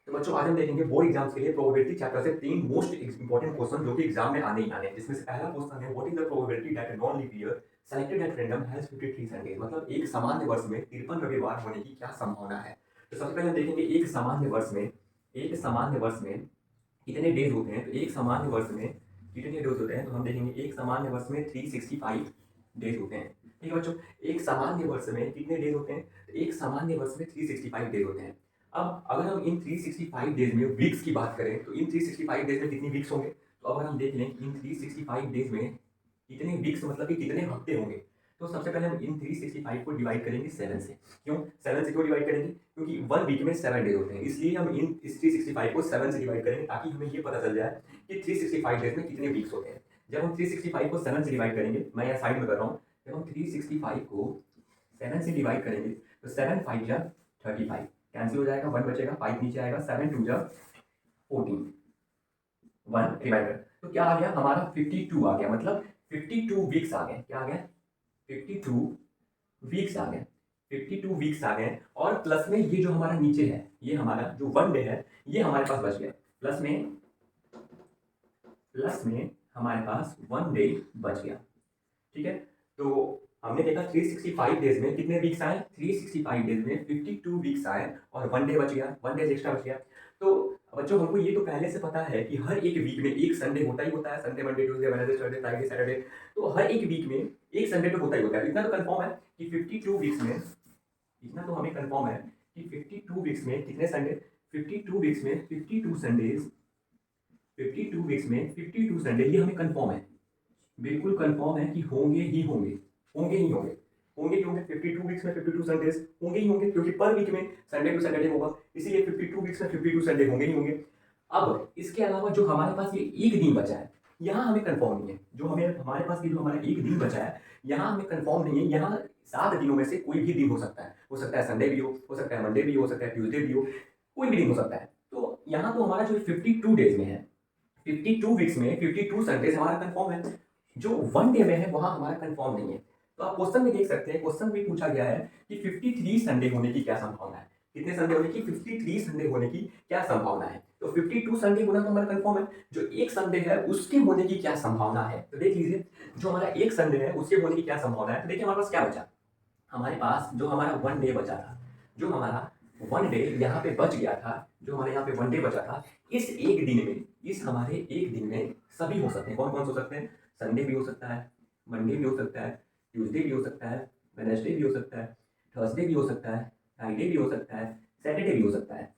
तो बच्चों आज हम देखेंगे बोर्ड एग्जाम्स के लिए प्रोबेबिलिटी चैप्टर से 3 मोस्ट इंपॉर्टेंट क्वेश्चन जो कि एग्जाम में आने ही आने हैं। जिसमें से पहला क्वेश्चन है what is the probability that a non leap year selected at random has 53 Sundays. मतलब एक सामान्य वर्ष में 53 रविवार होने की क्या संभावना है। तो सबसे पहले हम देखेंगे एक सामान्य वर्ष में कितने डेज होते हैं। तो एक सामान्य वर्ष में कितने डेज होते हैं, तो हम देखेंगे एक सामान्य वर्ष में 365 डेज होते हैं। ठीक है बच्चों, एक सामान्य वर्ष में कितने डेज होते हैं, तो एक सामान्य वर्ष में 365 डेज होते हैं। अब अगर हम इन 365 डेज में वीक्स की बात करें तो इन 365 डेज में कितनी वीक्स होंगे। तो अगर हम देख लें कि इन 365 डेज में कितने वीक्स मतलब कि कितने हफ्ते होंगे, तो सबसे पहले हम इन 365 को डिवाइड करेंगे 7 से। क्यों 7 से क्यों डिवाइड करेंगे, क्योंकि वन वीक में 7 डेज होते हैं, इसलिए हम इस 365 को 7 से डिवाइड करेंगे ताकि हमें ये पता चल जाए कि 365 डेज में कितने वीक्स होते हैं। जब हम 365 को 7 से डिवाइड करेंगे, मैं यहाँ साइड में कर रहा हूँ, जब हम 365 को 7 से डिवाइड करेंगे तो 7 5 जा 35 कैंसिल हो जाएगा, 1 बचेगा, 5 नीचे आएगा, 7 2 जा 14, 1 रिमाइंडर। तो क्या आ गया हमारा 52 आ गया, मतलब 52 वीक्स आ गए। क्या आ गया 52 वीक्स आ गए, 52 वीक्स आ गए। और प्लस में ये जो हमारा नीचे है, ये हमारा जो वन डे है ये हमारे पास बच गया। प्लस में हमारे पास वन डे बच गया। ठीक है, तो हमने देखा 365 डेज में कितने वीक्स आए, 365 डेज में 52 वीक्स आए और वन डे बच गया, वन डेज एक्स्ट्रा बच गया। तो बच्चों हमको ये तो पहले से पता है कि हर एक वीक में एक संडे होता ही होता है, Sunday Monday Tuesday Wednesday Thursday Friday Saturday. तो हर एक वीक में एक संडे तो होता ही होता है। इतना तो कंफर्म है कि 52 वीक्स में, इतना तो हमें कंफर्म है कि 52 वीक्स में कितने संडे, 52 वीक्स में 52 संडेज, 52 वीक्स में 52 संडे, ये हमें कंफर्म है, बिल्कुल कंफर्म है कि होंगे ही होंगे, होंगे ही होंगे, होंगे ही होंगे। 52 वीक्स में 52 संडेज होंगे ही होंगे, क्योंकि पर वीक में संडे टू सैटरडे होगा, इसीलिए 52 वीक्स में 52 संडे होंगे ही होंगे। अब इसके अलावा जो हमारे पास ये एक दिन बचा है, यहाँ हमें कंफर्म नहीं है। जो हमें हमारे पास ये जो हमारा एक दिन बचा है, यहाँ हमें कंफर्म नहीं है। यहाँ 7 दिनों में से कोई भी दिन हो सकता है, हो सकता है संडे भी हो सकता है मंडे भी हो सकता है ट्यूसडे भी हो, कोई भी दिन हो सकता है। तो यहाँ तो हमारा जो 52 डेज में है, 52 वीक्स में 52 संडेज हमारा कंफर्म है। जो वन डे में है वहां हमारा कंफर्म नहीं है। तो आप क्वेश्चन में देख सकते हैं, क्वेश्चन में पूछा गया है कि 53 संडे होने की क्या संभावना है। कितने संडे होने की, 53 संडे होने की क्या संभावना है। तो 52 संडे होना तो हमारा कंफर्म है, जो एक संडे है उसके होने की क्या संभावना है। तो देख लीजिए, जो हमारा एक संडे है उसके होने की क्या संभावना है। तो देखिए हमारे पास क्या बचा, हमारे पास जो हमारा वन डे बचा था, जो हमारा वन डे यहाँ पे बच गया था, जो हमारे यहाँ पे वन डे बचा था, इस एक दिन में, इस हमारे एक दिन में सभी हो सकते हैं। कौन कौन से हो सकते हैं, संडे भी हो सकता है, मंडे भी हो सकता है, ट्यूसडे भी हो सकता है, वेडनेसडे भी हो सकता है, थर्सडे भी हो सकता है, फ्राइडे भी हो सकता है, सैटरडे भी हो सकता है।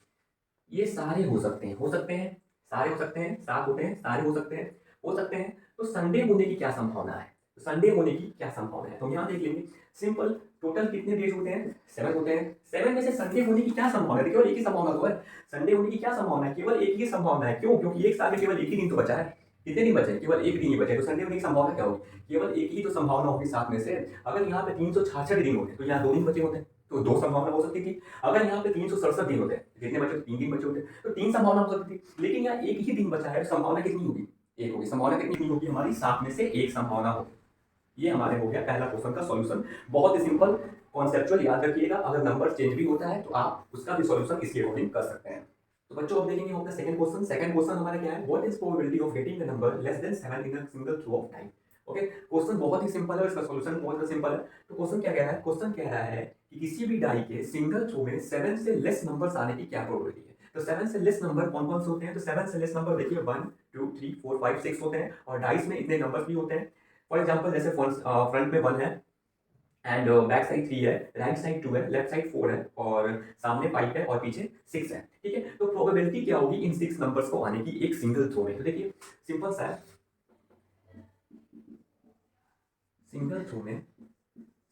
ये सारे हो सकते हैं, हो सकते हैं, सारे हो सकते हैं, सात होते हैं, सारे हो सकते हैं, हो सकते हैं। तो संडे होने की क्या संभावना है, तो संडे होने की क्या संभावना है, तो हम यहाँ देख लेंगे। सिंपल, टोटल कितने डेज होते हैं, 7 होते हैं। 7 में से संडे होने की क्या संभावना है, केवल एक ही संभावना तो है। संडे होने की क्या संभावना है, केवल एक ही संभावना है। क्यों, क्योंकि एक साल में केवल एक ही दिन तो बचा है। कितने दिन बचे, केवल एक दिन ही बचे, तो संडे होने की संभावना क्या होगी, केवल एक ही तो संभावना होगी 7 में से। अगर यहाँ पे 366 दिन होते तो यहाँ 2 दिन बचे होते, तो 2 संभावना हो सकती थी। अगर यहाँ पे 367 दिन होते, कितने बचे, 3 दिन बचे होते, तो 3 संभावना हो सकती थी। लेकिन यहाँ एक ही दिन बचा है, तो संभावना कितनी होगी, एक होगी। संभावना कितनी होगी हमारी, 7 में से एक संभावना होगी। ये हमारे हो गया पहला क्वेश्चन का सॉल्यूशन। बहुत ही सिंपल कॉन्सेप्चुअल, याद रखिएगा। अगर नंबर चेंज भी होता है तो आप उसका भी सॉल्यूशन इसके अकॉर्डिंग कर सकते हैं। तो बच्चों अब देखेंगे हम अपना सेकंड क्वेश्चन। सेकंड क्वेश्चन हमारा क्या है, what is probability of getting the number less than 7 in a single throw of time. Okay, question बहुत ही सिंपल है, इसका सॉल्यूशन बहुत ही सिंपल है। तो क्वेश्चन क्या कह रहा है, क्वेश्चन कह रहा है कि किसी भी डाई के सिंगल थ्रो में 7 से लेस नंबर्स आने की क्या प्रोबेबिलिटी है। तो 7 से लेस नंबर कौन कौन से होते हैं, तो 7 से लेस नंबर देखिए 1 2 3 4 5 6 होते हैं, और डाइस में इतने नंबर्स भी होते हैं। फॉर एग्जाम्पल जैसे फ्रंट में 1 है एंड बैक साइड 3 है, राइट साइड 2 है, लेफ्ट साइड 4 है, और सामने 5 है और पीछे 6 है। ठीक है, तो प्रोबेबिलिटी क्या होगी इन 6 नंबर्स को आने की एक सिंगल थ्रो में। तो देखिए सिंपल सा है, सिंगल थ्रो में,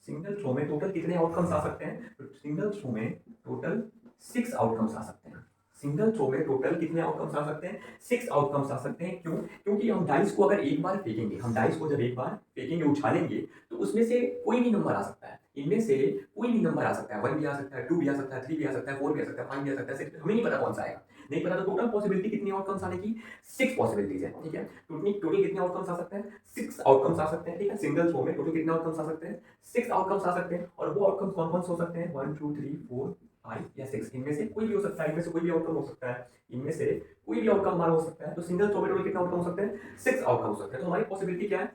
सिंगल थ्रो में टोटल कितने आउटकम्स आ सकते हैं, तो सिंगल थ्रो में टोटल 6 आउटकम्स आ सकते हैं। सिंगल थ्रो में टोटल कितने आउटकम्स आ सकते हैं, 6 आउटकम्स आ सकते हैं। क्यों, क्योंकि हम डाइस को अगर एक बार फेंकेंगे, हम डाइस को जब एक बार फेंकेंगे, उछालेंगे, तो उसमें से कोई भी नंबर आ सकता है। इनमें से कोई भी नंबर आ सकता है, 1 भी आ सकता है, 2 भी आ सकता है, 3 भी आ सकता है, 4 भी आ सकता है, 5 भी आ सकता है, 6, हमें नहीं पता कौन सा आएगा, नहीं पता। तो टोटल पॉसिबिलिटी कितनी आउटकम्स आने की, 6 पॉसिबिलिटीज है। ठीक है, टोटल टोटल कितने आउटकम्स आ सकते हैं, 6 आउटकम्स आ सकते हैं। ठीक है, सिंगल थ्रो में टोटल कितने आउटकम्स आ सकते हैं, 6 आउटकम्स आ सकते हैं। और वो आउटकम्स कौन कौन से हो सकते हैं, 1 2 3 4 5 या 6, इनमें से कोई भी हो सकता है, इनमें से कोई भी आउटकम हो सकता है, इनमें से कोई भी आउटकम हमारा हो सकता है। तो सिंगल थ्रो में टोटल कितना आउटकम हो सकते हैं? 6 आउटकम हो सकते हैं। तो हमारी पॉसिबिलिटी क्या है?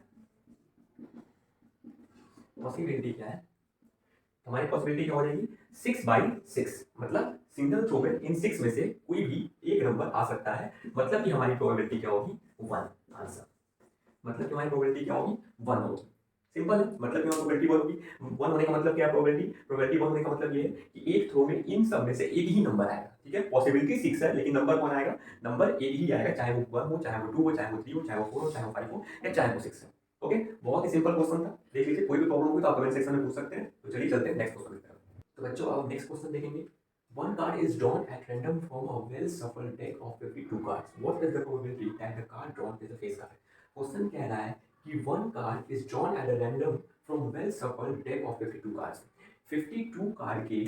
पॉसिबिलिटी क्या है? हमारी पॉसिबिलिटी क्या हो जाएगी? 6/6, मतलब सिंगल थ्रो में इन 6 में से कोई भी एक नंबर आ सकता है, मतलब कि हमारी प्रोबेबिलिटी क्या होगी? 1 आंसर। मतलब कि हमारी प्रोबेबिलिटी क्या होगी? 1 होगी। सिंपल है, मतलब कि हमारी प्रोबेबिलिटी 1 होगी। 1 होने का मतलब क्या है? प्रोबेबिलिटी 1 होने का मतलब ये है कि एक थ्रो में इन सब में से एक ही नंबर आएगा। ठीक है, पॉसिबिलिटी 6 है, लेकिन नंबर कौन आएगा? नंबर एक ही आएगा, चाहे वो 1 हो, चाहे वो 2 हो, चाहे वो 3 हो, चाहे वो 4 हो, चाहे वो 5 हो, या चाहे वो 6 हो। ओके, बहुत ही सिंपल क्वेश्चन था। देख लीजिए, कोई भी प्रॉब्लम होगी तो आप कमेंट सेक्शन में पूछ सकते हैं। तो चलिए चलते हैं नेक्स्ट क्वेश्चन की तरफ। तो बच्चों, अब नेक्स्ट क्वेश्चन देखेंगे। One card is drawn at random from a well-shuffled deck of 52 cards. What is the probability that the card drawn is a face card? Question कह रहा है कि one card is drawn at a random from well-shuffled deck of 52 cards. 52 card के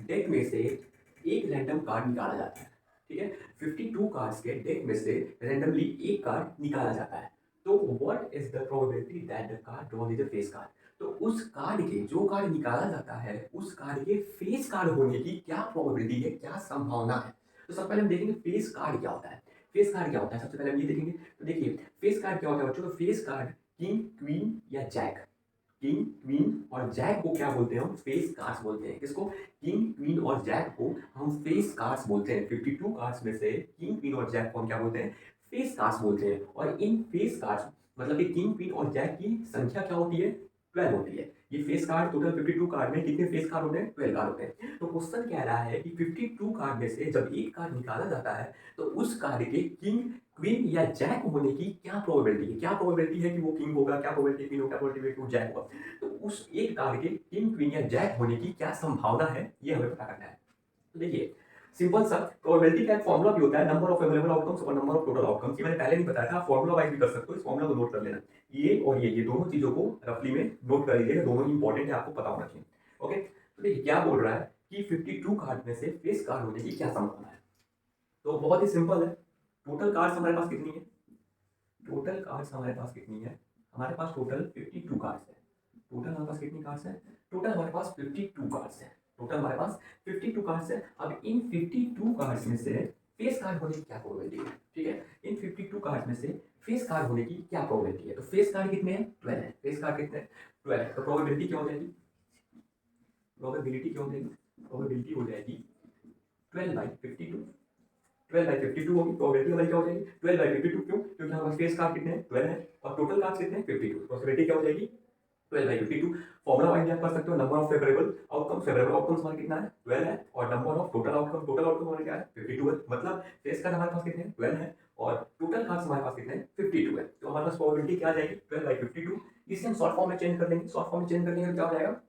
deck में से एक random card निकाला जाता है। ठीक है, 52 कार्ड्स के डेक में से रैंडमली एक कार्ड निकाला जाता है। तो what is the probability that the card drawn is a face card? तो उस कार्ड के, जो कार्ड निकाला जाता है, उस कार्ड के फेस कार्ड होने की क्या प्रोबेबिलिटी है, क्या संभावना है? तो सबसे पहले हम देखेंगे फेस कार्ड क्या होता है। फेस कार्ड क्या होता है, सबसे पहले हम ये देखेंगे। तो देखिए, फेस कार्ड क्या होता है बच्चों? तो फेस कार्ड किंग, क्वीन या जैक, किंग, क्वीन और जैक को क्या बोलते हैं? हम फेस कार्ड्स बोलते हैं। किसको? किंग, क्वीन और जैक को हम फेस कार्ड्स बोलते हैं। 52 कार्ड्स में से किंग, क्वीन और जैक को हम क्या बोलते हैं? फेस कार्ड्स बोलते हैं। और इन फेस कार्ड्स, मतलब कि किंग, क्वीन और जैक की संख्या क्या होती है? 12 होती है। ये फेस कार्ड, टोटल 52 कार्ड में कितने फेस कार्ड होते हैं? 12 कार्ड होते हैं। तो क्वेश्चन कह रहा है कि 52 कार्ड में से जब एक कार्ड निकाला जाता है, तो उस कार्ड के किंग, क्वीन या जैक होने की क्या प्रोबेबिलिटी है? क्या प्रोबेबिलिटी है कि वो किंग होगा, क्या प्रोबेबिलिटी क्वीन होगा, क्या प्रोबेबिलिटी कि वो जैक होगा? तो उस एक कार्ड के किंग, क्वीन या जैक होने की क्या संभावना है, ये हमें पता करना है। तो देखिए, सिंपल सा प्रोबेबिलिटी का एक फॉर्मूला भी होता है, नंबर ऑफ अवेलेबल आउटकम्स और नंबर ऑफ टोटल आउटकम्स। ये मैंने पहले नहीं बताया था, फॉर्मूला वाइज भी कर सकते हो। इस फॉर्मूला को नोट कर लेना। ये और ये दोनों चीजों को रफली में नोट कर लीजिएगा, दोनों ही इंपॉर्टेंट है, आपको पता होना चाहिए। ओके, तो देखिए क्या बोल रहा है कि 52 कार्ड में से फेस कार्ड होने की क्या संभावना है। तो बहुत ही सिंपल है। टोटल कार्ड्स हमारे पास कितनी है? टोटल कार्ड्स हमारे पास कितनी है? हमारे पास टोटल 52 कार्ड्स है। टोटल हमारे पास कितनी कार्ड्स है? टोटल हमारे पास 52 कार्ड्स है। टोटल हमारे पास 52 कार्ड्स है। अब इन 52 कार्ड्स में से फेस कार्ड होने की क्या प्रोबेबिलिटी है? ठीक है, इन 52 कार्ड में से फेस कार्ड होने की क्या प्रोबेबिलिटी है? तो फेस कार्ड कितने हैं? 12 है। फेस कार्ड कितने हैं? 12 है। तो प्रोबेबिलिटी क्या हो जाएगी? प्रोबेबिलिटी क्या हो जाएगी? प्रोबेबिलिटी हो जाएगी 12/52। 12/52 होगी। प्रोबेबिलिटी हमारी क्या हो जाएगी? 12/52। क्यों? क्योंकि हमारे पास फेस कार्ड कितने हैं? 12 है, और टोटल कार्ड कितने हैं? 52। प्रोबेबिलिटी क्या हो जाएगी? 12/52। फॉर्मूला वाइज आप कर सकते हो, number of favourable outcome, favourable outcomes हमारे कितना है? 12 है, और नंबर ऑफ टोटल आउटकम हमारे क्या है? 52 है। मतलब फेस कार्ड हमारे पास कितने हैं? 12 है, और टोटल कार्ड्स हमारे पास कितने हैं? 52 है। तो हमारे पास प्रोबेबिलिटी क्या आ जाएगी? 12/52। इसे हम शॉर्ट फॉर्म में चेंज कर देंगे। शॉर्ट फॉर्म में चेंज करने का क्या हो जाएगा?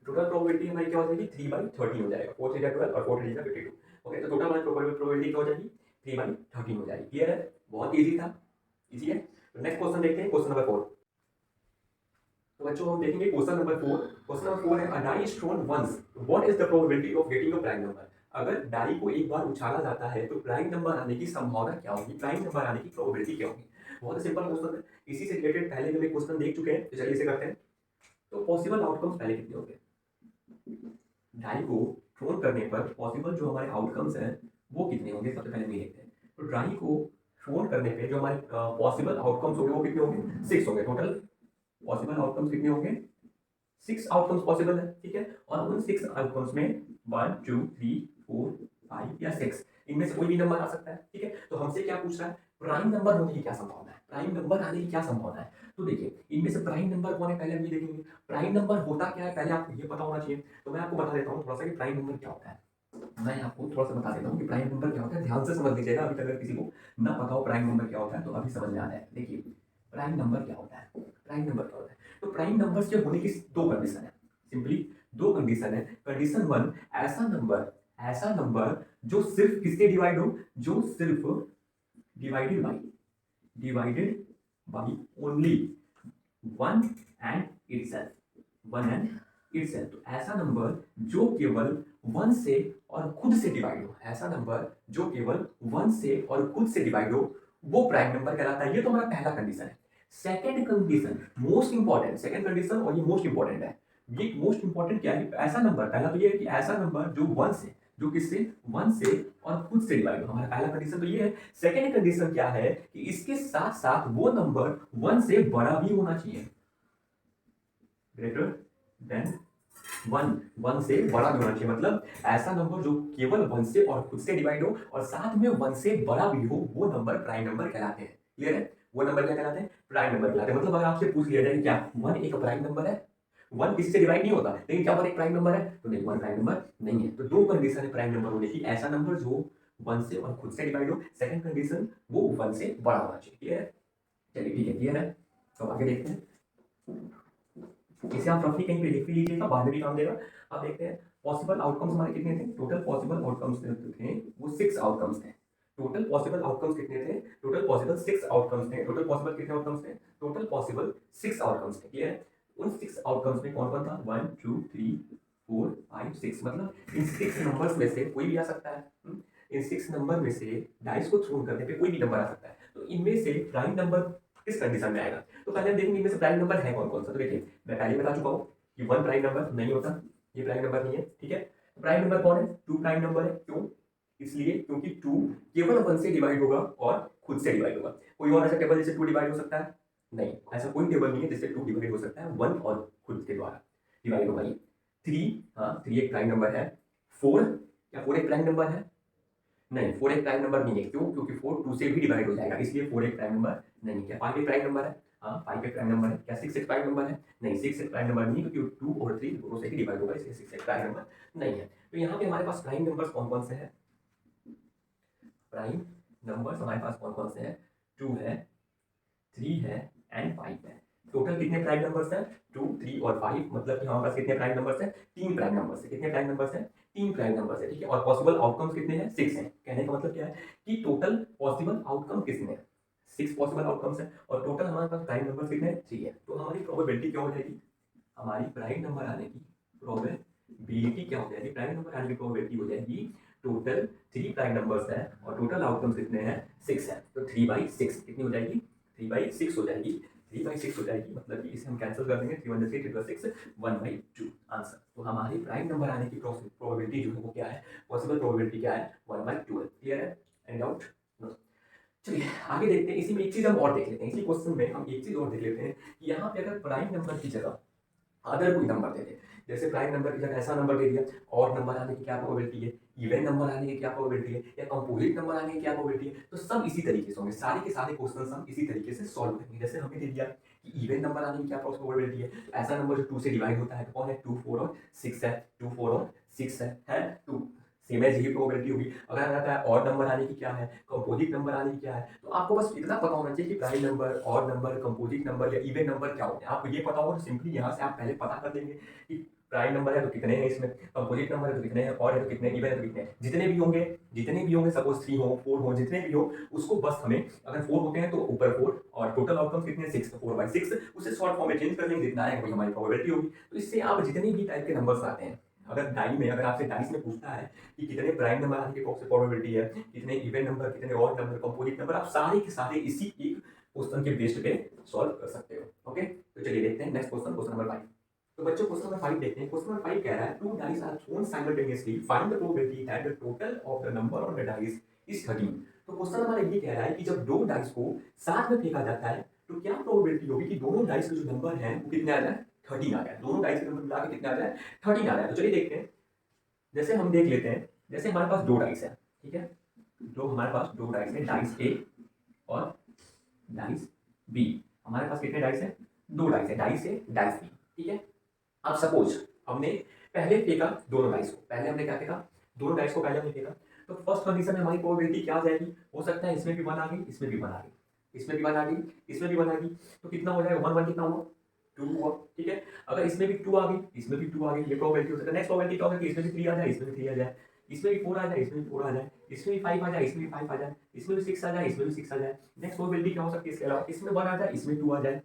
टोटल प्रोबेबिलिटी हमारी क्या हो जाएगी? 3/13 हो जाएगा। 4 3 12 और 4 3 52। ओके, तो टोटल हमारी प्रोबेबिलिटी क्या हो जाएगी? 3/13 हो जाएगी। क्लियर है? बहुत इजी था, इजी है। तो नेक्स्ट क्वेश्चन देखते हैं, क्वेश्चन नंबर 4। तो बच्चों हम देखेंगे क्वेश्चन नंबर 4। क्वेश्चन नंबर 4 है, a die is thrown once, what is the probability of getting a prime number? अगर डाई को एक बार उछाला जाता है तो प्राइम नंबर आने की संभावना क्या होगी? प्राइम नंबर आने की प्रोबेबिलिटी क्या होगी? बहुत सिंपल क्वेश्चन है। इसी से रिलेटेड पहले भी हम क्वेश्चन देख चुके हैं, तो चलिए इसे करते हैं। तो पॉसिबल आउटकम्स पहले कितने होंगे? ड्राई को थ्रोन करने पर पॉसिबल जो हमारे आउटकम्स हैं वो कितने होंगे? सबसे पहले ये देखते हैं। तो ड्राई को थ्रोन करने पे जो हमारे पॉसिबल आउटकम्स होंगे वो कितने होंगे? 6 होंगे। टोटल पॉसिबल आउटकम्स कितने होंगे? 6 आउटकम्स पॉसिबल है। ठीक है, और उन 6 आउटकम्स में 1 2 3 4 5 या 6 इनमें से कोई भी नंबर आ सकता है। ठीक है, तो हमसे क्या पूछ रहा है? प्राइम नंबर होने की क्या संभावना है? प्राइम नंबर आने की क्या संभावना है? तो देखिए, इनमें से प्राइम नंबर कौन है पहले हम ये देखेंगे। प्राइम नंबर होता क्या है पहले आपको ये पता होना चाहिए। तो मैं आपको बता देता हूँ थोड़ा सा कि प्राइम नंबर क्या होता है। मैं आपको थोड़ा सा बता देता हूँ कि प्राइम नंबर क्या होता है। ध्यान से समझ लीजिएगा, अभी तक अगर किसी को ना पता हो प्राइम नंबर क्या होता है तो अभी समझ में आ जाए। देखिए, प्राइम नंबर क्या होता है? प्राइम नंबर क्या होता है? तो प्राइम नंबर्स के होने की दो कंडीशन है। सिंपली दो कंडीशन है। कंडीशन 1, ऐसा नंबर जो सिर्फ किससे डिवाइड हो? जो सिर्फ divided by only one and itself. तो ऐसा नंबर जो केवल वन से और खुद से डिवाइड हो, ऐसा नंबर जो केवल वन से और खुद से डिवाइड हो, वो प्राइम नंबर कहलाता है। ये तो हमारा पहला कंडीशन है। Second condition most important, second condition और ये मोस्ट इंपॉर्टेंट है। ये मोस्ट इंपॉर्टेंट क्या है? ऐसा नंबर, पहला तो ये है कि ऐसा नंबर जो वन से, जो किससे, वन से और खुद से डिवाइड हो। हमारा पहला कंडीशन तो ये है। सेकंड कंडीशन क्या है कि इसके साथ साथ वो नंबर वन से बड़ा भी होना चाहिए, ग्रेटर देन वन, वन से बड़ा भी होना चाहिए। मतलब ऐसा नंबर जो केवल वन से और खुद से डिवाइड हो और साथ में वन से बड़ा भी हो, वो नंबर प्राइम नंबर कहलाते हैं। क्लियर है? वो नंबर क्या कहलाते हैं? प्राइम नंबर कहलाते हैं। मतलब अगर आपसे पूछ लिया जाए कि क्या वन एक प्राइम नंबर है? वन किसी से डिवाइड नहीं होता, लेकिन क्या वन एक प्राइम नंबर है? तो नहीं, वन प्राइम नंबर नहीं है। तो दो कंडीशन है प्राइम नंबर होने की। ऐसा नंबर जो वन से और खुद से डिवाइड हो, सेकंड कंडीशन वो वन से बड़ा होना चाहिए। क्लियर है? चलिए ठीक है, क्लियर है। तो आगे देखते हैं। इसे आप रफली कहीं पे लिख भी लीजिएगा, बाद में भी काम देगा। अब देखते हैं पॉसिबल आउटकम्स हमारे कितने थे। टोटल पॉसिबल आउटकम्स थे वो 6 आउटकम्स थे। टोटल पॉसिबल आउटकम्स कितने थे? टोटल पॉसिबल 6 आउटकम्स थे। टोटल पॉसिबल कितने आउटकम्स थे? टोटल पॉसिबल 6 आउटकम्स थे। क्लियर है? उन 6 आउटकम्स में कौन कौन था? 1 2 3 4 5 6। मतलब इन 6 नंबर्स में से कोई भी आ सकता है। इन 6 नंबर में से डाइस को थ्रो करने पे कोई भी नंबर आ सकता है। तो इनमें से प्राइम नंबर किस कंडीशन में आएगा? तो पहले हम देखेंगे इनमें से प्राइम नंबर है कौन कौन सा। तो देखिए मैं पहले बता चुका हूँ कि वन प्राइम नंबर नहीं होता, ये प्राइम नंबर नहीं है। ठीक है? प्राइम नंबर कौन है? टू प्राइम नंबर है। क्यों? इसलिए क्योंकि टू केवल वन से डिवाइड होगा और खुद से डिवाइड होगा। कोई और ऐसा टेबल जिससे टू डिवाइड हो सकता है? नहीं, ऐसा कोई टेबल नहीं है जिससे टू डिवाइड हो सकता है वन और खुद के द्वारा डिवाइड होगा। ये थ्री, हाँ थ्री एक प्राइम नंबर है। फोर, क्या फोर एक प्राइम नंबर है? नहीं, फोर एक प्राइम नंबर नहीं है। क्यों? क्योंकि फोर टू से भी डिवाइड हो जाएगा, इसलिए फोर एक प्राइम नंबर नहीं है। फाइव एक प्राइम नंबर है? हाँ फाइव एक प्राइम नंबर है। क्या सिक्स एक प्राइम नंबर है? नहीं, सिक्स एक प्राइम नंबर नहीं है, क्योंकि टू और थ्री दोनों से ही डिवाइड होगा, इसलिए सिक्स एक प्राइम नंबर नहीं है। तो यहाँ पे हमारे पास प्राइम नंबर्स कौन कौन से हैं? प्राइम नंबर्स हमारे पास कौन कौन से हैं? टू है, थ्री है एंड फाइव है। टोटल कितने प्राइम नंबर्स हैं? टू, थ्री और फाइव। मतलब कि हमारे पास कितने प्राइम नंबर्स हैं? तीन प्राइम नंबर्स हैं। कितने प्राइम नंबर्स हैं? तीन प्राइम नंबर्स है। ठीक है? और पॉसिबल आउटकम्स कितने हैं? सिक्स हैं। कहने का मतलब क्या है कि टोटल पॉसिबल आउटकम कितने हैं? सिक्स पॉसिबल आउटकम्स है। और टोटल हमारे पास प्राइम नंबर्स कितने हैं? थ्री है। तो हमारी प्रोबेबिलिटी क्या हो जाएगी? हमारी प्राइम नंबर आने की प्रोबेबिलिटी क्या हो जाएगी? प्राइम नंबर आने की प्रोबेबिलिटी हो जाएगी टोटल थ्री प्राइम नंबर्स है और टोटल आउटकम्स कितने हैं? सिक्स है। तो थ्री बाई सिक्स कितनी हो जाएगी? थ्री बाई सिक्स हो जाएगी। थ्री बाई सिक्स हो जाएगी। मतलब कि इसे हम कैंसिल कर देंगे। Three one three, three plus six, one by two answer. तो हमारी प्राइम नंबर आने की प्रोबेबिलिटी जो है वो क्या है? पॉसिबल प्रोबेबिलिटी क्या है? वन बाई टू है। क्लियर है? Any doubt? चलिए आगे देखते हैं। इसी में एक चीज हम और देख लेते हैं। इसी क्वेश्चन में हम एक चीज और देख लेते हैं कि यहाँ पे अगर प्राइम नंबर की जगह अदर कोई नंबर दे दे, जैसे प्राइम नंबर की जगह ऐसा नंबर दे दिया, और नंबर आने की क्या प्रोबेबिलिटी है, इवन नंबर आने की क्या प्रोबेबिलिटी है, या कंपोजिट नंबर आने की क्या प्रोबेबिलिटी है, तो सब इसी तरीके से होंगे। सारे के सारे क्वेश्चन हम इसी तरीके से सॉल्व करेंगे। जैसे हमें दे दिया कि इवन नंबर आने की क्या प्रोबेबिलिटी है, तो ऐसा नंबर जो टू से डिवाइड होता है तो कौन है? टू, फोर और सिक्स है। टू, फोर और सिक्स है टू, सेम एज यही प्रोबेबिलिटी होगी। अगर आता है और नंबर आने की क्या है, कंपोजिट नंबर आने की क्या है, तो आपको बस इतना पता होना चाहिए कि प्राइम नंबर, और नंबर, कंपोजिट नंबर या इवन नंबर क्या होते हैं। आपको ये पता होगा तो सिंपली यहाँ से आप पहले पता कर देंगे कि प्राइम नंबर है तो कितने हैं इसमें, कंपोजिट नंबर है तो कितने हैं, और है तो कितने, इवन है तो कितने। जितने भी होंगे सपोज थ्री हो, फोर हो, जितने भी हो, उसको बस हमें, अगर फोर होते हैं तो ऊपर फोर, और टोटल आउटकम कितने? सिक्स, तो फोर बाई सिक्स, उसे शॉर्ट फॉर्म में चेंज कर लेंगे, जितना आएगा वही हमारी प्रोबेबिलिटी होगी। तो इससे आप जितने भी टाइप के नंबर्स आते हैं, अगर डाई में, अगर आपसे डाइस में पूछता है कि कितने प्राइम नंबर आने की प्रोबेबिलिटी है, कितने इवन नंबर, कितने और नंबर, कंपोजिट नंबर, आप सारे के सारे इसी एक क्वेश्चन के बेस्ड पे सॉल्व कर सकते हो। ओके, तो चलिए देखते हैं नेक्स्ट क्वेश्चन, क्वेश्चन नंबर 5। तो बच्चों क्वेश्चन नंबर 5 देखते हैं। क्वेश्चन नंबर 5 कह रहा है two dice are thrown simultaneously, find the probability that the total of the number on the dice is 13। तो क्वेश्चन हमारा ये कह रहा है कि जब दो डाइस को साथ में फेंका जाता है तो क्या प्रोबेबिलिटी होगी कि दोनों डाइस के जो नंबर है वो कितने आ जाए? 13 आ जाए। दोनों डाइस के नंबर मिला के कितने आ जाए? 13 आ जाए। तो चलिए देखते हैं। जैसे हम देख लेते हैं, जैसे हमारे पास दो डाइस है, ठीक है, जो हमारे पास दो डाइस है, डाइस ए और डाइस बी। हमारे पास कितने डाइस है? दो डाइस है, डाइस ए, डाइस बी। ठीक है? अब सपोज हमने पहले फेंका दोनों डाइस को, पहले हमने क्या फेंका? दोनों डाइस को पहले हमने फेंका। तो फर्स्ट कंडीशन में हमारी प्रोबेबिलिटी क्या आ जाएगी? हो सकता है इसमें भी वन आ गई, इसमें भी वन आ गई, इसमें भी वन आ गई, इसमें भी वन आ गई। तो कितना हो जाएगा? वन वन कितना हुआ? टू हुआ। ठीक है? अगर इसमें भी टू आ गई, इसमें भी टू आ गई, ये प्रोबेबिलिटी हो सकता है। नेक्स्ट प्रोबेबिलिटी क्या होगी? इसमें भी थ्री आ जाए, इसमें भी थ्री आ जाए, इसमें भी फोर आ जाए, इसमें भी फोर आ जाए, इसमें भी फाइव आ जाए, इसमें भी फाइव आ जाए, इसमें भी सिक्स आ जाए, इसमें भी सिक्स आ जाए। नेक्स्ट प्रोबेबिलिटी क्या हो सकती है इसके अलावा? इसमें वन आ जाए, इसमें टू आ जाए,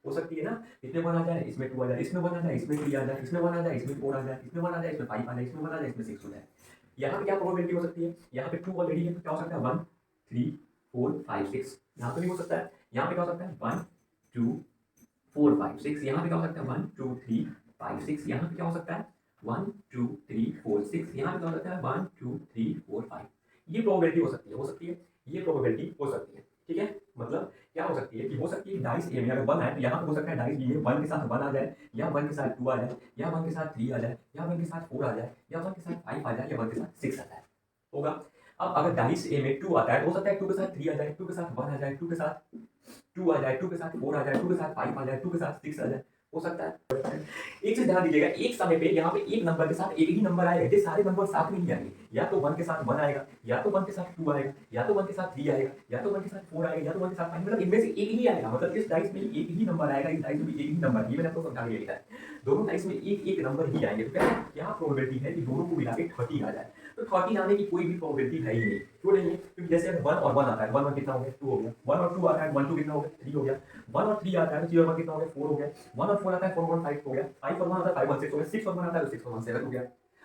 हो सकती है ना? इसमें वन आ जाए, इसमें टू आ जाए, इसमें वन आ जाए, इसमें थ्री आ जाए, इसमें वन आ जाए, इसमें फोर आ जाए, इसमें वन आ जाए, इसमें फाइव आ जाए, इसमें वन आ जाए, इसमें सिक्स हो जाए। यहाँ पे क्या प्रोबेबिलिटी हो सकती है? यहाँ पे टू ऑलरेडी है, क्या हो सकता है? One, three, four, five, six. यहाँ पे भी हो सकता है, यहाँ पे क्या हो सकता है 1 2 4 5 6, यहाँ पे क्या हो सकता है 1 2 3 5 6, यहाँ पे क्या हो सकता है 1 2 3 4 6, यहाँ पे क्या हो सकता है 1 2 3 4 5। ये प्रोबेबिलिटी हो सकती है, ये प्रोबेबिलिटी हो सकती है। ठीक है, मतलब क्या हो सकती है कि हो सकती है डाइस ए में अगर 1 आए तो यहाँ पे हो सकता है डाइस बी में 1 के साथ 1 आ जाए, या 1 के साथ 2 आ जाए, या 1 के साथ 3 आ जाए, या 1 के साथ 4 आ जाए, या 1 के साथ 5 आ जाए, या 1 के साथ 6 आ जाए, होगा। अब अगर डाइस ए में 2 आता है तो हो सकता है 2 के साथ 3 आ जाए, 2 के साथ 1 आ जाए, 2 के साथ 2 आ जाए, 2 के साथ 4 आ जाए, 2 के साथ 5 आ जाए, 2 के साथ 6 आ जाए, हो सकता है। एक चीज ध्यान दीजिएगा, एक समय पे यहाँ पे एक नंबर के साथ एक ही नंबर आएगा, ये सारे नंबर साथ में नहीं आएंगे, या तो 1 के साथ 1 आएगा, या तो 1 के साथ 2 आएगा, या तो 1 के साथ 3 आएगा, या तो 1 के साथ 4 आएगा, या तो 1 के साथ 5, मतलब इनमें से एक ही आएगा। मतलब इस डाइस में एक ही नंबर आएगा, इस डाइस में भी एक ही नंबर, ये मैंने आपको समझा के लिखा है। दोनों डाइस में एक एक नंबर ही आएंगे, तो क्या प्रोबेबिलिटी है कि दोनों को मिला के 30 आ जाए। तो 30 आने की कोई भी प्रोबेबिलिटी है ही नहीं। क्यों नहीं है? क्योंकि जैसे अगर 1 और 1 आता है, 1 1 कितना हो गया 2 हो गया, 1 और 2 आता है 1 2 कितना हो गया 3 हो गया, 1 और 3 आता है तो 3 और 1 कितना हो गया 4 हो गया, 1 और 4 आता है 4 1 5 हो गया, 5 और 1 आता है 5 1 6 हो गया, 6 और 1 आता है तो 6 और 1 7 हो गया।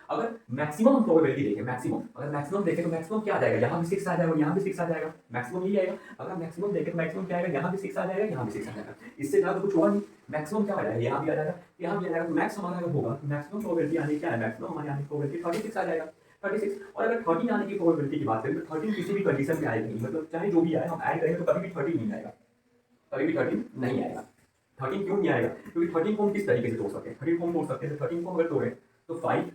अगर मैक्सिमम प्रोबेबिलिटी देखें, अगर मैक्सिमम देखें तो मैक्सिमम क्या आ जाएगा, यहाँ भी 6 आ जाएगा और यहाँ भी 6 आ जाएगा, मैक्सिमम यही आएगा। अगर मैक्सिमम देखें तो मैक्सिमम क्या आएगा, यहाँ भी 6 आ जाएगा, यहाँ भी 6 आ जाएगा, इससे ज़्यादा तो कुछ होगा नहीं। मैक्सिमम क्या आ जाएगा, यहाँ भी आ जाएगा, यहाँ भी आ जाएगा, तो मैक्स हमारा अगर होगा तो मैक्सिमम प्रोबेबिलिटी आने क्या है, मैक्सिमम हमारे आने की प्रोबेबिलिटी 36 आ जाएगा, 36। और अगर 13 आने की प्रोबेबिलिटी की बात करें तो 13 किसी भी कंडीशन में आएगा नहीं, मतलब चाहे जो भी आए हम ऐड करेंगे तो कभी भी 13 नहीं आएगा, कभी भी 13 नहीं आएगा। 13 क्यों नहीं आएगा, क्योंकि 13 को हम किस तरीके से तोड़ सकते हैं, 13 को हम तोड़ सकते हैं, 13 को अगर तोड़े तो 5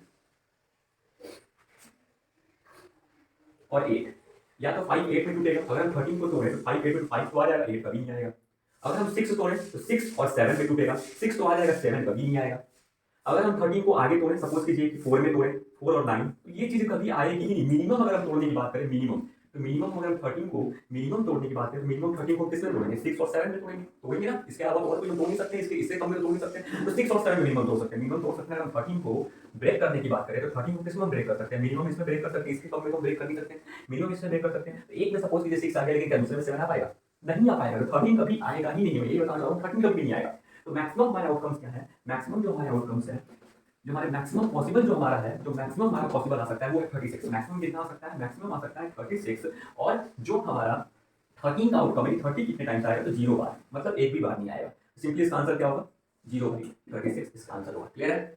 और 8, या तो 5 8 में टूटेगा। अगर हम 13 को तोड़े तो 5 8 में 5 तो आ जाएगा, 8 कभी नहीं आएगा। अगर हम 6 तोड़े तो 6 और 7 में टूटेगा, 6 तो आ जाएगा, 7 कभी नहीं आएगा। अगर हम 13 को आगे तोड़े, सपोज कीजिए कि 4 में तोड़े, 4 और 9, तो ये चीज़ कभी आएगी ही नहीं। मिनिमम अगर हम तोड़ने की बात करें, मिनिमम तो मिनिमम अगर हम 13 को मिनिमम तोड़ने की बात करें तो मिनिमम 13 को किस में तोड़ेंगे, 6 और 7 में तोड़ेंगे ना। इसके अलावा और कोई हम तोड़ नहीं सकते, इससे कम में तोड़ नहीं सकते, तो 6 और 7 में मिनिमम तोड़ सकते हैं, मिनिमम तोड़ सकते हैं। अगर हम 13 को ब्रेक करने की बात करें तो 13 को किस में ब्रेक कर सकते हैं, मिनिमम इसमें ब्रेक कर सकते हैं, इसके कम में तो ब्रेक कर नहीं सकते, मिनिमम इसमें ब्रेक कर सकते हैं। तो एक में सपोज कीजिए 6 आ गया, लेकिन क्या दूसरे में 7 आ पाएगा, नहीं आ पाएगा। तो 13 कभी आएगा ही नहीं, मैं ये बताना चाह रहा हूँ, 13 कभी नहीं आएगा। तो मैक्सिमम हमारे आउटकम्स क्या है, मैक्सिमम जो हमारे आउटकम्स है, जो हमारे मैक्सिमम पॉसिबल जो हमारा है, जो मैक्सिमम हमारा पॉसिबल आ सकता है वो है 36। मैक्सिमम कितना आ सकता है, मैक्सिमम आ सकता है 36। और जो हमारा 13 का आउटकम है, 30 कितने टाइम्स आएगा, तो 0 बार, मतलब एक भी बार नहीं आएगा। सिंपली इसका आंसर क्या होगा, 0 बाई 36 इसका आंसर होगा। क्लियर है?